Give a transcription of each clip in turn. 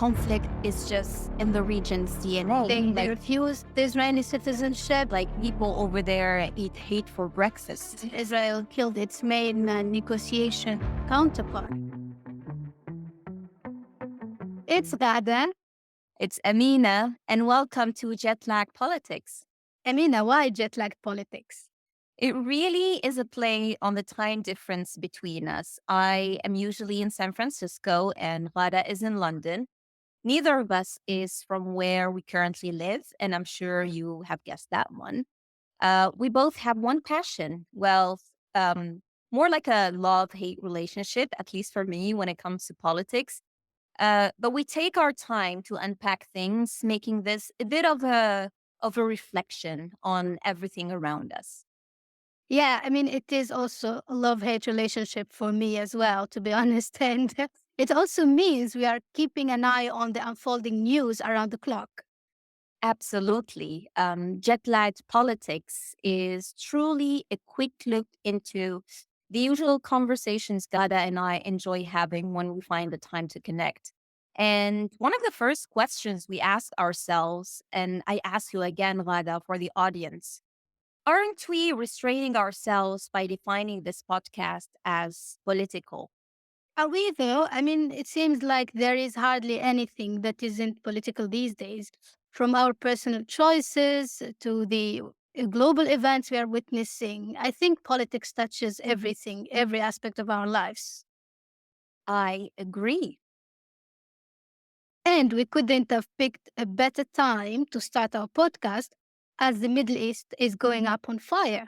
conflict is just in the region's DNA. They refuse the Israeli citizenship. Like people over there eat hate for breakfast. Israel killed its main negotiation counterpart. It's Ghada. It's Amina, and welcome to Jet Lag Politics. Amina, why jet lag politics? It really is a play on the time difference between us. I am usually in San Francisco, and Ghada is in London. Neither of us is from where we currently live, and I'm sure you have guessed that one. We both have one passion. Well, more like a love-hate relationship, at least for me, when it comes to politics. But we take our time to unpack things, making this a bit of a reflection on everything around us. Yeah, I mean, it is also a love-hate relationship for me as well, to be honest. And it also means we are keeping an eye on the unfolding news around the clock. Absolutely. Jet lagged politics is truly a quick look into the usual conversations Gada and I enjoy having when we find the time to connect. And one of the first questions we ask ourselves, and I ask you again, Gada, for the audience, aren't we restraining ourselves by defining this podcast as political? Are we, though? I mean, it seems like there is hardly anything that isn't political these days, from our personal choices to the global events we are witnessing. I think politics touches everything, every aspect of our lives. I agree. And we couldn't have picked a better time to start our podcast as the Middle East is going up on fire.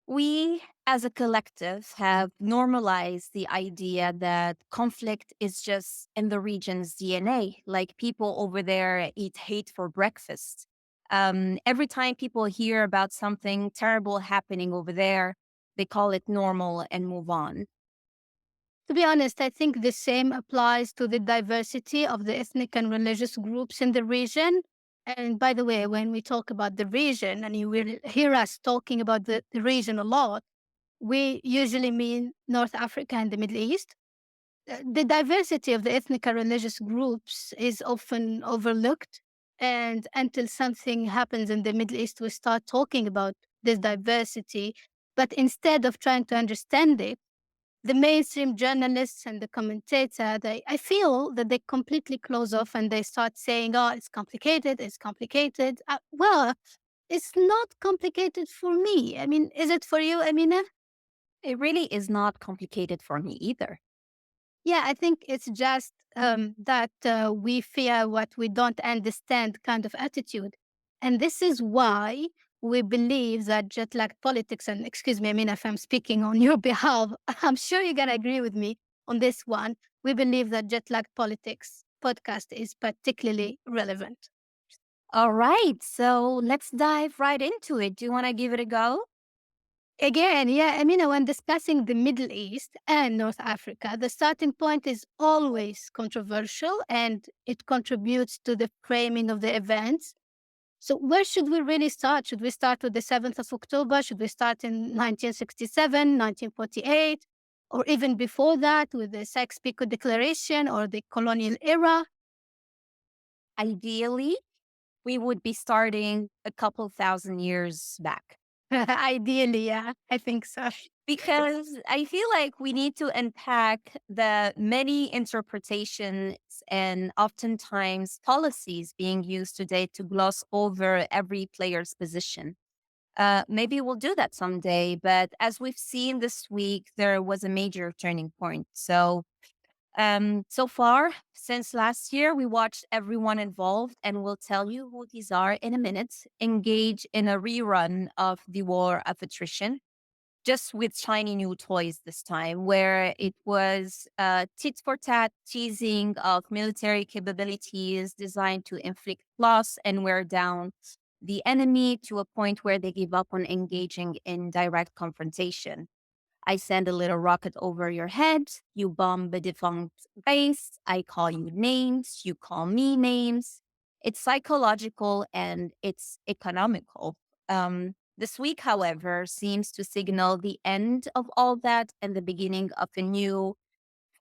We, as a collective, have normalized the idea that conflict is just in the region's DNA. Like people over there eat hate for breakfast. Every time people hear about something terrible happening over there, they call it normal and move on. To be honest, I think the same applies to the diversity of the ethnic and religious groups in the region. And by the way, when we talk about the region, and you will hear us talking about the region a lot, we usually mean North Africa and the Middle East. The diversity of the ethnic and religious groups is often overlooked. And until something happens in the Middle East, we start talking about this diversity. But instead of trying to understand it, the mainstream journalists and the commentator, I feel that they completely close off and they start saying, oh, it's complicated, it's complicated. Well, it's not complicated for me. I mean, is it for you, Amina? It really is not complicated for me either. Yeah, I think it's just that we fear what we don't understand kind of attitude. And this is why we believe that jet lag politics, and excuse me, I mean, if I'm speaking on your behalf, I'm sure you're going to agree with me on this one. We believe that jet lag politics podcast is particularly relevant. All right, so let's dive right into it. Do you want to give it a go? Again, yeah, I mean, when discussing the Middle East and North Africa, the starting point is always controversial and it contributes to the framing of the events. So, where should we really start? Should we start with the 7th of October? Should we start in 1967, 1948, or even before that with the Sykes-Picot Declaration or the colonial era? Ideally, we would be starting a couple thousand years back. Ideally, yeah, I think so. Because I feel like we need to unpack the many interpretations and oftentimes policies being used today to gloss over every player's position. Maybe we'll do that someday, but as we've seen this week, there was a major turning point. So far, since last year, we watched everyone involved, and we'll tell you who these are in a minute, engage in a rerun of the war of attrition just with shiny new toys this time, where it was tit for tat teasing of military capabilities designed to inflict loss and wear down the enemy to a point where they give up on engaging in direct confrontation. I send a little rocket over your head, you bomb a defunct base, I call you names, you call me names. It's psychological and it's economical. This week, however, seems to signal the end of all that and the beginning of a new,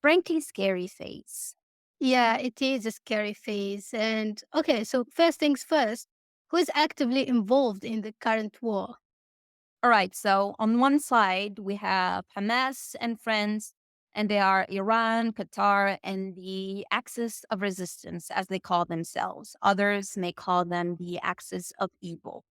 frankly scary phase. Yeah, it is a scary phase. And okay, so first things first, who is actively involved in the current war? All right, so on one side, we have Hamas and friends, and they are Iran, Qatar, and the Axis of Resistance, as they call themselves. Others may call them the Axis of Evil.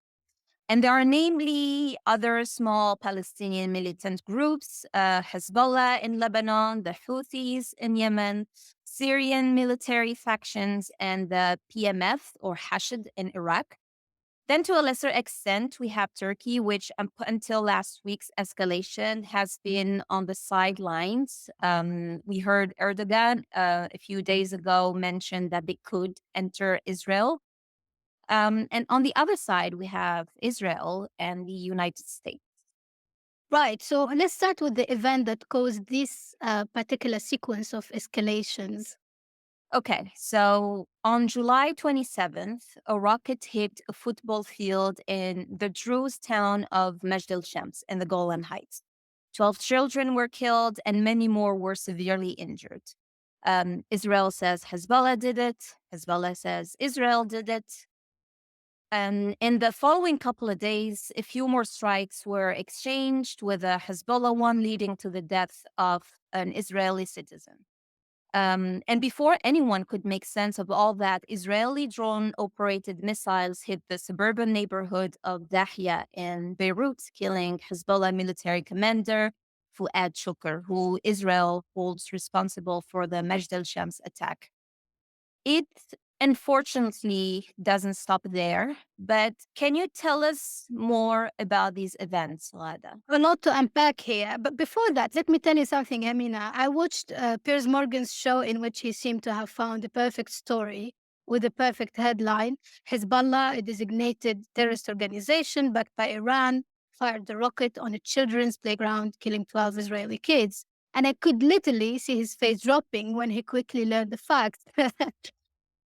And there are namely other small Palestinian militant groups, Hezbollah in Lebanon, the Houthis in Yemen, Syrian military factions, and the PMF or Hashd in Iraq. Then, to a lesser extent, we have Turkey, which until last week's escalation has been on the sidelines. We heard Erdogan a few days ago mention that they could enter Israel. And on the other side, we have Israel and the United States. Right. So let's start with the event that caused this particular sequence of escalations. Okay, so on July 27th, a rocket hit a football field in the Druze town of Majd el-Shams in the Golan Heights. 12 children were killed and many more were severely injured. Israel says Hezbollah did it. Hezbollah says Israel did it. And in the following couple of days, a few more strikes were exchanged, with a Hezbollah one leading to the death of an Israeli citizen. And before anyone could make sense of all that, Israeli drone operated missiles hit the suburban neighborhood of Dahya in Beirut, killing Hezbollah military commander Fuad Shukr, who Israel holds responsible for the Majd al Shams attack. It unfortunately doesn't stop there, but can you tell us more about these events, Lada? A lot to unpack here. But before that, let me tell you something, Amina. I watched Piers Morgan's show in which he seemed to have found the perfect story with the perfect headline. Hezbollah, a designated terrorist organization backed by Iran, fired the rocket on a children's playground, killing 12 Israeli kids. And I could literally see his face dropping when he quickly learned the facts.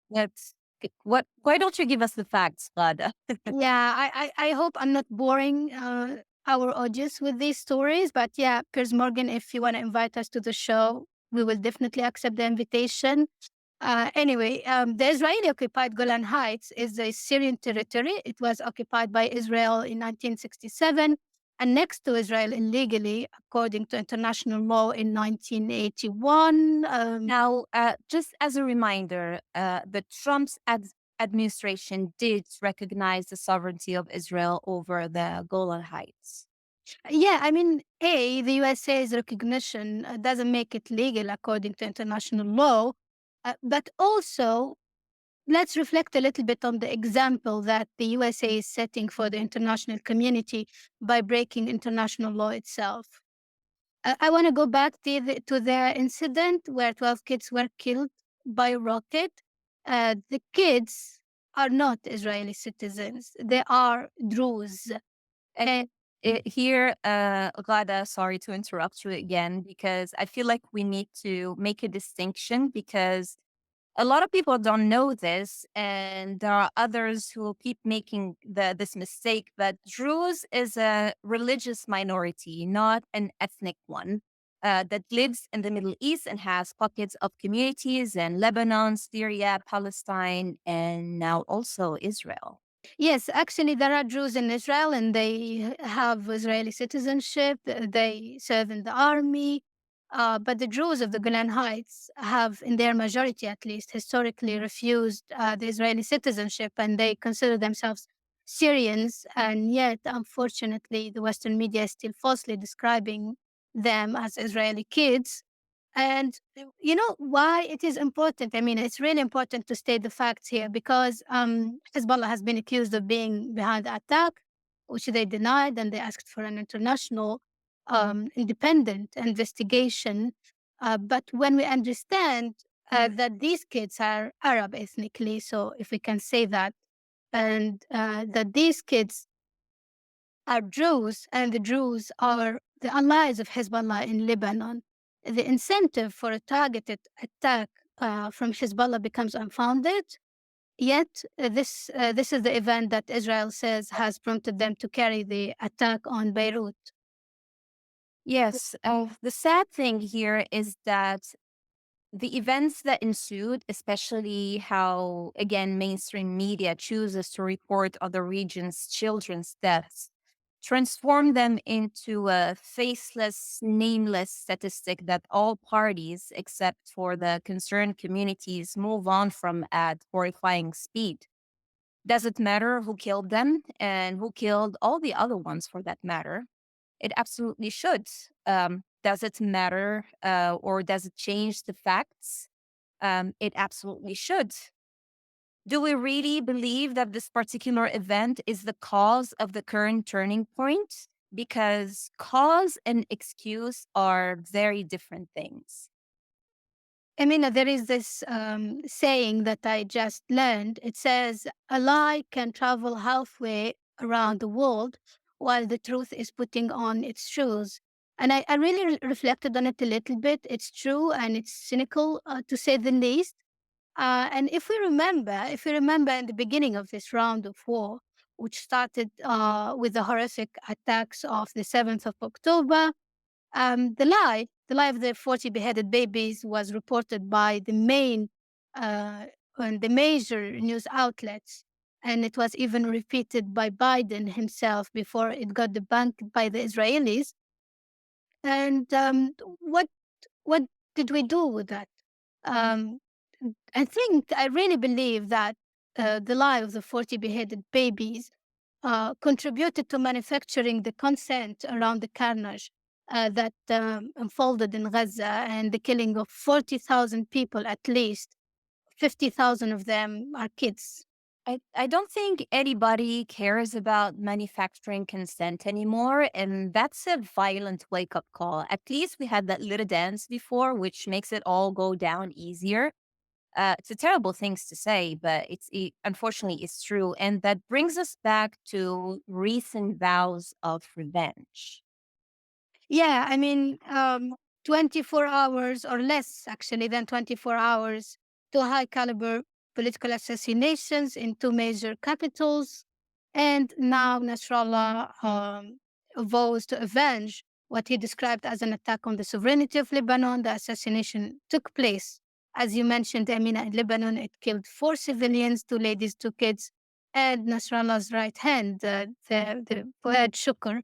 That's what. Why don't you give us the facts, Lada? Yeah, I hope I'm not boring our audience with these stories. But yeah, Piers Morgan, if you want to invite us to the show, we will definitely accept the invitation. Anyway, the Israeli occupied Golan Heights is a Syrian territory. It was occupied by Israel in 1967 and next to Israel illegally, according to international law, in 1981. Now, just as a reminder, the administration did recognize the sovereignty of Israel over the Golan Heights. Yeah, I mean, the USA's recognition doesn't make it legal according to international law, but also let's reflect a little bit on the example that the USA is setting for the international community by breaking international law itself. I want to go back to their incident where 12 kids were killed by a rocket. The kids are not Israeli citizens, they are Druze. And here, Glada, sorry to interrupt you again, because I feel like we need to make a distinction because a lot of people don't know this, and there are others who keep making this mistake. But Druze is a religious minority, not an ethnic one, that lives in the Middle East and has pockets of communities in Lebanon, Syria, Palestine, and now also Israel. Yes, actually, there are Jews in Israel and they have Israeli citizenship. They serve in the army. But the Jews of the Golan Heights have, in their majority at least, historically refused the Israeli citizenship and they consider themselves Syrians. And yet, unfortunately, the Western media is still falsely describing them as Israeli kids. And you know why it is important? I mean, it's really important to state the facts here because Hezbollah has been accused of being behind the attack, which they denied, and they asked for an international independent investigation. But when we understand that these kids are Arab ethnically, so if we can say that, and that these kids are Druze, and the Druze are the allies of Hezbollah in Lebanon. The incentive for a targeted attack from Hezbollah becomes unfounded. Yet, this is the event that Israel says has prompted them to carry the attack on Beirut. Yes, the sad thing here is that The events that ensued, especially how, again, mainstream media chooses to report other regions' children's deaths, transformed them into a faceless, nameless statistic that all parties, except for the concerned communities, move on from at horrifying speed. Does it matter who killed them and who killed all the other ones for that matter? It absolutely should. Does it matter or does it change the facts? It absolutely should. Do we really believe that this particular event is the cause of the current turning point? Because cause and excuse are very different things. I mean, there is this saying that I just learned. It says, a lie can travel halfway around the world while the truth is putting on its shoes. And I really reflected on it a little bit. It's true and it's cynical, to say the least. And if we remember in the beginning of this round of war, which started with the horrific attacks of the 7th of October, the lie of the 40 beheaded babies was reported by the main and the major news outlets. And it was even repeated by Biden himself before it got debunked by the Israelis. And what did we do with that? Um, I really believe that the lie of the 40 beheaded babies contributed to manufacturing the consent around the carnage that unfolded in Gaza and the killing of 40,000 people at least. 50,000 of them are kids. I don't think anybody cares about manufacturing consent anymore. And that's a violent wake up call. At least we had that little dance before, which makes it all go down easier. It's a terrible things to say, but unfortunately it's true, and that brings us back to recent vows of revenge. Yeah, I mean, 24 hours or less actually than 24 hours to high caliber political assassinations in two major capitals. And now Nasrallah vows to avenge what he described as an attack on the sovereignty of Lebanon. The assassination took place, as you mentioned, Amina, in Lebanon. It killed four civilians, two ladies, two kids, and Nasrallah's right hand, the Fuad Shukr,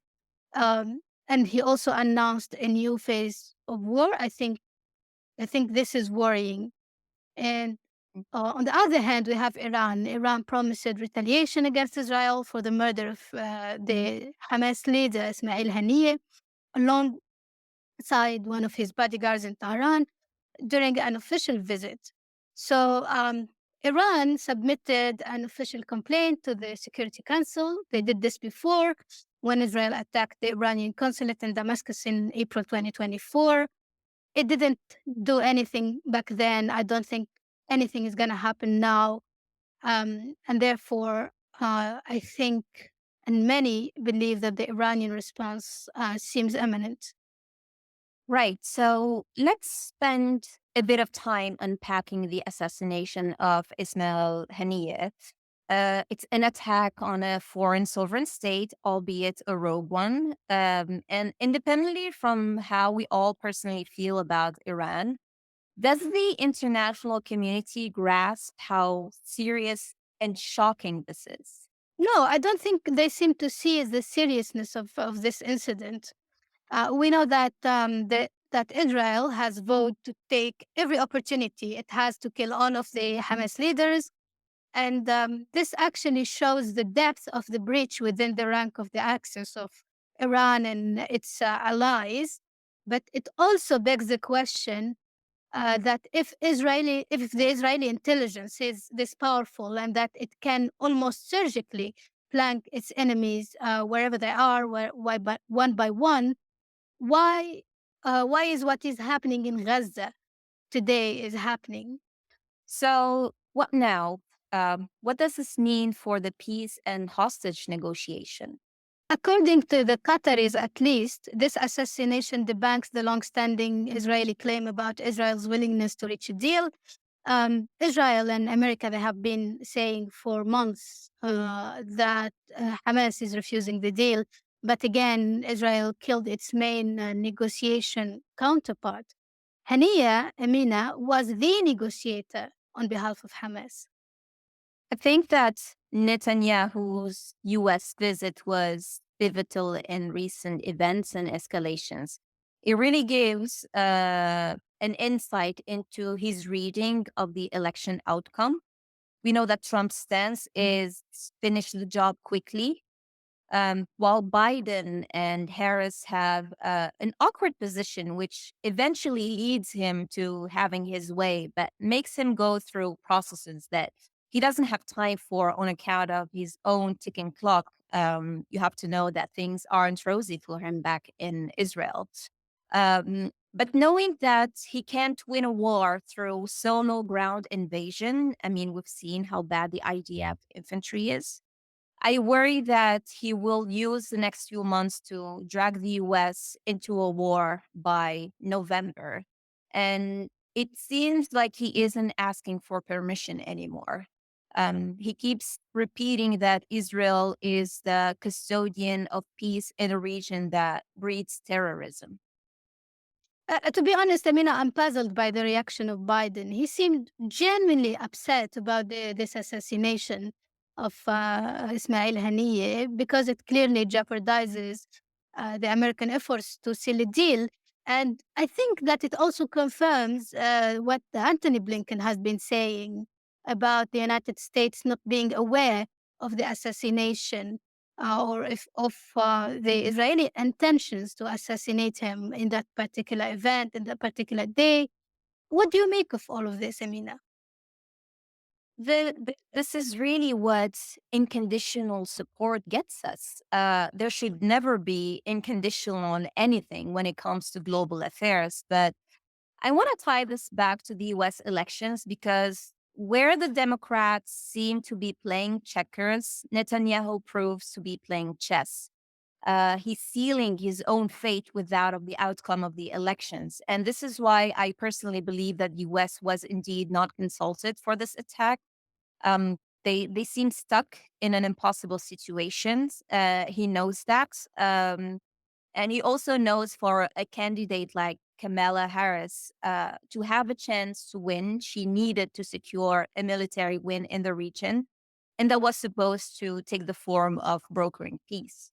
and he also announced a new phase of war. I think this is worrying. And on the other hand, we have Iran. Iran promised retaliation against Israel for the murder of the Hamas leader Ismail Haniyeh alongside one of his bodyguards in Tehran during an official visit. So Iran submitted an official complaint to the Security Council. They did this before when Israel attacked the Iranian consulate in Damascus in April 2024. It didn't do anything back then. I don't think anything is going to happen now. And therefore, I think, and many believe that the Iranian response seems imminent. Right. So let's spend a bit of time unpacking the assassination of Ismail Haniyeh. It's an attack on a foreign sovereign state, albeit a rogue one. And independently from how we all personally feel about Iran, does the international community grasp how serious and shocking this is? No, I don't think they seem to see the seriousness of this incident. We know that that Israel has vowed to take every opportunity it has to kill all of the Hamas leaders, and this actually shows the depth of the breach within the rank of the axis of Iran and its allies. But it also begs the question that if the Israeli intelligence is this powerful and that it can almost surgically flank its enemies wherever they are, one by one, why why is what is happening in Gaza today is happening? So, what now? What does this mean for the peace and hostage negotiation? According to the Qataris, at least, this assassination debunks the long-standing Israeli claim about Israel's willingness to reach a deal. Israel and America, they have been saying for months that Hamas is refusing the deal. But again, Israel killed its main negotiation counterpart. Hania Amina was the negotiator on behalf of Hamas. I think that Netanyahu's US visit was pivotal in recent events and escalations. It really gives an insight into his reading of the election outcome. We know that Trump's stance is finish the job quickly, while Biden and Harris have an awkward position, which eventually leads him to having his way, but makes him go through processes that he doesn't have time for on account of his own ticking clock. You have to know that things aren't rosy for him back in Israel. But knowing that he can't win a war through solo ground invasion, I mean, we've seen how bad the IDF infantry is. I worry that he will use the next few months to drag the US into a war by November. And it seems like he isn't asking for permission anymore. He keeps repeating that Israel is the custodian of peace in a region that breeds terrorism. To be honest, I mean, I'm puzzled by the reaction of Biden. He seemed genuinely upset about this assassination of Ismail Haniyeh because it clearly jeopardizes the American efforts to seal a deal. And I think that it also confirms what Anthony Blinken has been saying about the United States not being aware of the assassination or if of the Israeli intentions to assassinate him in that particular event, in that particular day. What do you make of all of this, Amina? This is really what unconditional support gets us. There should never be unconditional on anything when it comes to global affairs. But I want to tie this back to the US elections because where the Democrats seem to be playing checkers, Netanyahu proves to be playing chess. He's sealing his own fate without of the outcome of the elections. And this is why I personally believe that US was indeed not consulted for this attack. They seem stuck in an impossible situation. He knows that, and he also knows for a candidate like Kamala Harris to have a chance to win, she needed to secure a military win in the region, and that was supposed to take the form of brokering peace.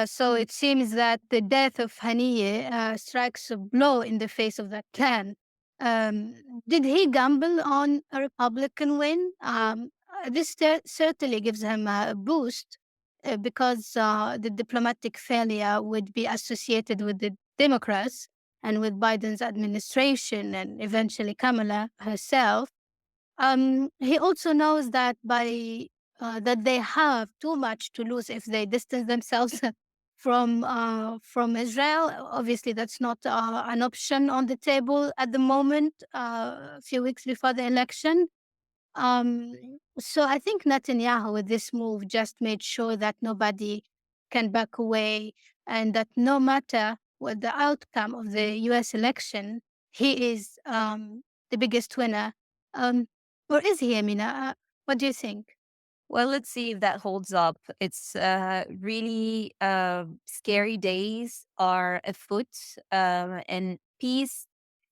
So it seems that the death of Haniyeh strikes a blow in the face of that plan. Um, did he gamble on a Republican win? This certainly gives him a boost because the diplomatic failure would be associated with the Democrats and with Biden's administration and eventually Kamala herself. He also knows that that they have too much to lose if they distance themselves from Israel. Obviously, that's not an option on the table at the moment. A few weeks before the election, um, so I think Netanyahu with this move just made sure that nobody can back away, and that no matter what the outcome of the U.S. election, he is the biggest winner. Um, or is he, Amina? What do you think? Well, let's see if that holds up. It's really scary days are afoot, and peace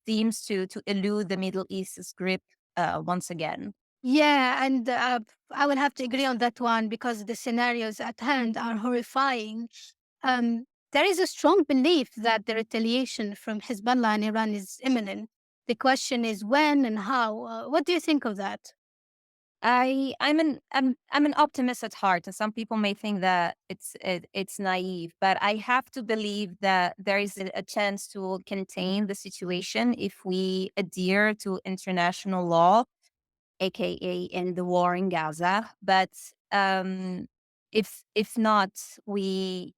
seems to elude the Middle East's grip once again. Yeah, and I will have to agree on that one because the scenarios at hand are horrifying. There is a strong belief that the retaliation from Hezbollah and Iran is imminent. The question is when and how. What do you think of that? I'm an optimist at heart, and some people may think that it's naive, but I have to believe that there is a chance to contain the situation if we adhere to international law, aka in the war in Gaza. But if not, we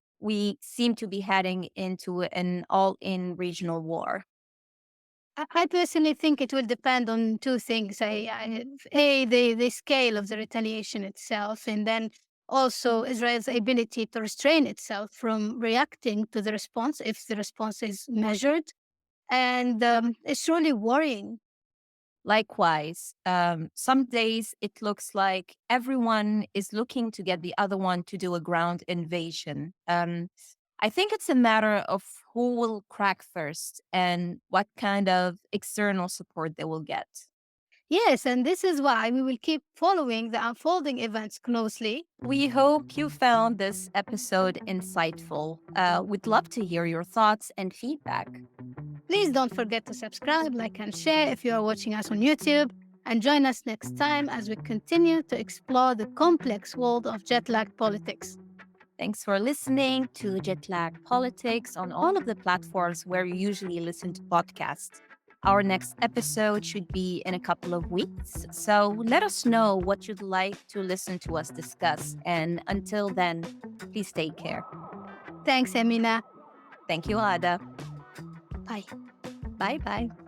seem to be heading into an all-in regional war. I personally think it will depend on two things. The scale of the retaliation itself, and then also Israel's ability to restrain itself from reacting to the response if the response is measured. And it's really worrying. Likewise, some days it looks like everyone is looking to get the other one to do a ground invasion. I think it's a matter of who will crack first and what kind of external support they will get. Yes, and this is why we will keep following the unfolding events closely. We hope you found this episode insightful. We'd love to hear your thoughts and feedback. Please don't forget to subscribe, like, and share if you are watching us on YouTube. And join us next time as we continue to explore the complex world of jet lag politics. Thanks for listening to Jetlag Politics on all of the platforms where you usually listen to podcasts. Our next episode should be in a couple of weeks, so let us know what you'd like to listen to us discuss. And until then, please take care. Thanks, Emina. Thank you, Ada. Bye. Bye bye.